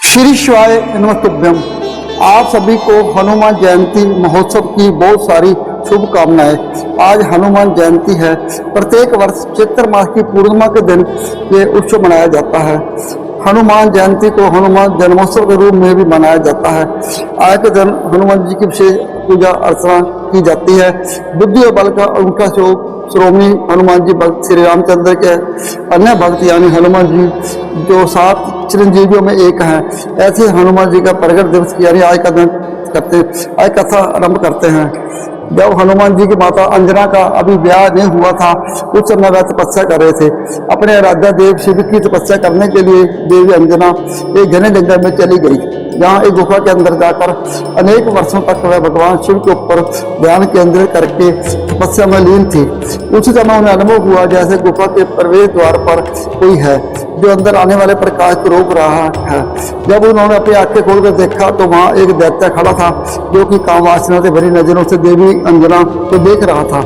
श्री शिवाय नमस्तुभ्यम। आप सभी को हनुमान जयंती महोत्सव की बहुत सारी शुभकामनाएं। आज हनुमान जयंती है। प्रत्येक वर्ष चैत्र मास की पूर्णिमा के दिन ये उत्सव मनाया जाता है। हनुमान जयंती को हनुमान जन्मोत्सव के रूप में भी मनाया जाता है। आज के दिन हनुमान जी की विशेष पूजा अर्चना की जाती है। बुद्धि और बल का उनका श्रोमणी हनुमान जी भक्त श्री रामचंद्र के अन्य भक्त यानी हनुमान जी जो 7 चिरंजीवियों में एक हैं, ऐसे हनुमान जी का प्रगट दिवस यानी आज का दिन आज कथा आरंभ करते हैं। जब हनुमान जी की माता अंजना का अभी ब्याह नहीं हुआ था, उस समय वह तपस्या कर रहे थे। अपने आराध्य देव शिव की तपस्या करने के लिए देवी अंजना एक घने जंगल में चली गई, जहाँ एक गुफा के अंदर जाकर अनेक वर्षों तक वह भगवान शिव के ऊपर ध्यान केंद्रित करके तपस्या में लीन थी। उसी समय उन्हें अनुभव हुआ जैसे गुफा के प्रवेश द्वार पर कोई है जो अंदर आने वाले प्रकाश को रोक रहा है। जब उन्होंने अपनी आंखें खोलकर देखा तो वहाँ एक दैत्य खड़ा था जो कि काम वासना से भरी नजरों से देवी अंजना को देख रहा था।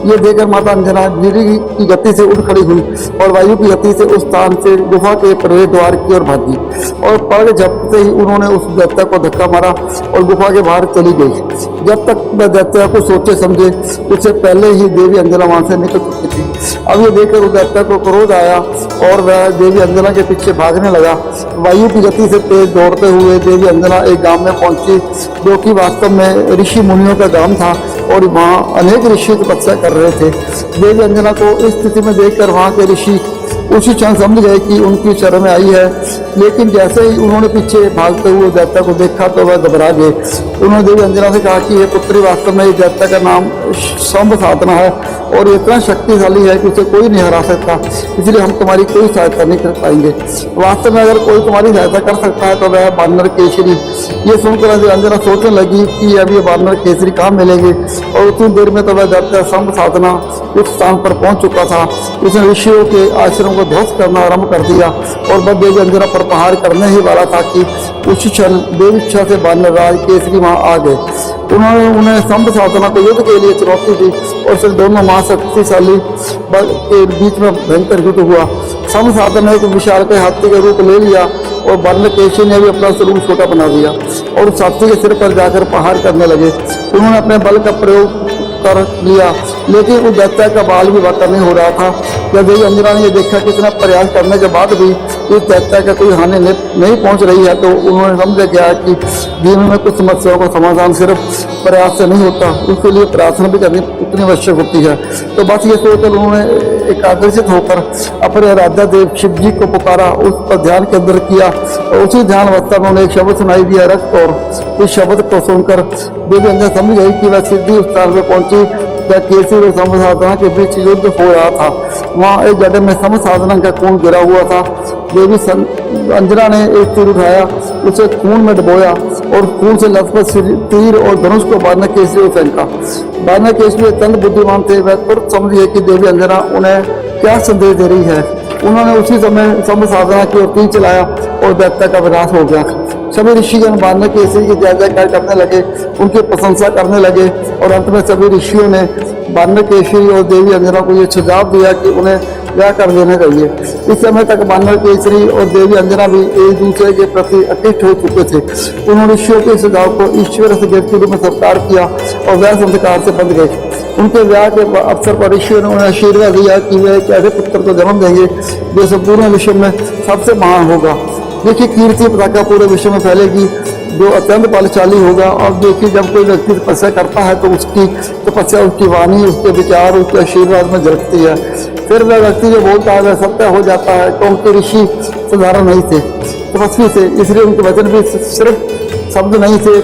ये देखकर माता अंजना बिजली की गति से उठ खड़ी हुई और वायु की गति से उस स्थान से गुफा के प्रवेश द्वार की ओर भागी और पग झपकते ही उन्होंने उस दैत्य को धक्का मारा और गुफा के बाहर चली गई। जब तक वह दैत्य को सोचे समझे उससे पहले ही देवी अंजना वहां से निकल चुकी थी। अब ये देखकर उस दैत्य को क्रोध आया और वह देवी अंजना के पीछे भागने लगा। वायु की गति से तेज दौड़ते हुए देवी अंजना एक गांव में पहुंची जो कि वास्तव में ऋषि मुनियों का गांव था और वहाँ अनेक ऋषि तपस्या कर रहे थे। देवी अंजना को इस स्थिति में देखकर वहाँ के ऋषि उसी क्षण समझ गए कि उनकी शरण में आई है, लेकिन जैसे ही उन्होंने पीछे भागते हुए दैत्य को देखा तो वह घबरा गए। उन्होंने देवी अंजना से कहा कि ये पुत्री वास्तव में इस दैत्य का नाम शंभ साधना है और ये इतना शक्तिशाली है कि उसे कोई नहीं हरा सकता, इसलिए हम तुम्हारी कोई सहायता नहीं कर पाएंगे। वास्तव में अगर कोई तुम्हारी सहायता कर सकता है तो वह बानर केसरी। ये सुनकर देवी अंजना सोचने लगी कि अब ये बानर केसरी कहाँ मिलेंगे और उतनी देर में तो वह दैत्य शंभ साधना उस स्थान पर पहुंच चुका था। उसने ऋषियों के आश्रम को ध्वस्त करना आरंभ कर दिया और वह देवी अंजना पर प्रहार करने ही वाला था कि उसी क्षण देवी इच्छा से बानर राज केसरी वहां आ गए। उन्होंने उन्हें शंभ साधना को युद्ध के लिए चुनौती दी और फिर दोनों महाशक्तिशाली के बीच में भयंकर युद्ध हुआ। शंभ साधना ने एक विशाल के हाथी का रूप ले लिया और बानर केसरी ने भी अपना स्वरूप छोटा बना दिया और उस हाथी के सिर पर जाकर प्रहार करने लगे। उन्होंने अपने बल का प्रयोग कर लिया, लेकिन उस दैत्य का बाल भी वाकर नहीं हो रहा था। जब देवी अंजना ने ये देखा कि इतना प्रयास करने के बाद भी इस दैत्य का कोई हानि नहीं पहुंच रही है तो उन्होंने समझ गया कि जीवन में कुछ समस्याओं का समाधान सिर्फ प्रयास से नहीं होता, उसके लिए प्रार्थना भी करनी उतनी आवश्यक होती है। तो बस ये सोचकर उन्होंने एकाग्रचित होकर अपने आराध्य देव शिव जी को पुकारा, उस पर ध्यान केंद्र किया और उसी ध्यान अवस्था में उन्हें एक शब्द सुनाई दिया रक्त, और इस शब्द को सुनकर देवी अंजना समझ गई कि वह सिद्धि उस स्थान पर पहुंची जहाँ केसरी और शंभ साधना के बीच युद्ध हो रहा था। वहाँ एक गड्ढे में शंभ साधना का खून गिरा हुआ था। देवी अंजना ने एक तीर उठाया, उसे खून में डुबोया और खून से लथपथ तीर और धनुष को बानर केसरी को फेंका। बानर केसरी अत्यंत बुद्धिमान थे, वह तुरंत समझ गए कि देवी अंजना उन्हें क्या संदेश दे रही है। उन्होंने उसी समय शंभ साधना की ओर तीर चलाया और दैत्य का विनाश हो गया। सभी ऋषिगण बानर केसरी की जय जयकार करने लगे, उनकी प्रशंसा करने लगे और अंत में सभी ऋषियों ने बानर केसरी और देवी अंजना को ये सुझाव दिया कि उन्हें ब्याह कर देना चाहिए। इस समय तक बानर केसरी और देवी अंजना भी एक दूसरे के प्रति अतिष्ठ हो चुके थे। उन्होंने ऋषियों के सुझाव को ईश्वर से देव के रूप में स्वीकार किया और वह संस्कार से बंध गए। उनके ब्याह के अवसर पर ऋषियों ने उन्हें आशीर्वाद दिया कि वे एक ऐसे पुत्र को जन्म देंगे जो संपूर्ण विश्व में सबसे महान होगा। देखिए, कीर्ति पताका पूरे विश्व में फैलेगी जो अत्यंत बलशाली होगा। और देखिए, जब कोई व्यक्ति तपस्या करता है तो उसकी तपस्या, उसकी वाणी, उसके विचार, उसके आशीर्वाद में झलकती है। फिर वह व्यक्ति जो बोलता है वह सत्य हो जाता है। तो उनके ऋषि साधारण नहीं थे, तपस्वी थे, इसलिए उनके वचन भी सिर्फ शब्द नहीं थे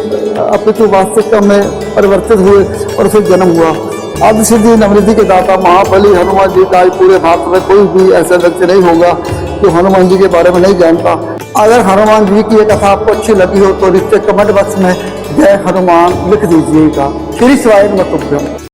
अपितु वास्तविकता में परिवर्तित हुए और फिर जन्म हुआ। आदि सिद्धि नवनिधि के दाता महाबली हनुमान जी का पूरे भारत में कोई भी ऐसा व्यक्ति नहीं होगा जो हनुमान जी के बारे में नहीं जानता। अगर हनुमान जी की ये कथा आपको अच्छी लगी हो तो नीचे कमेंट बॉक्स में जय हनुमान लिख दीजिएगा। श्री शिवाय नमस्तुभ्यम।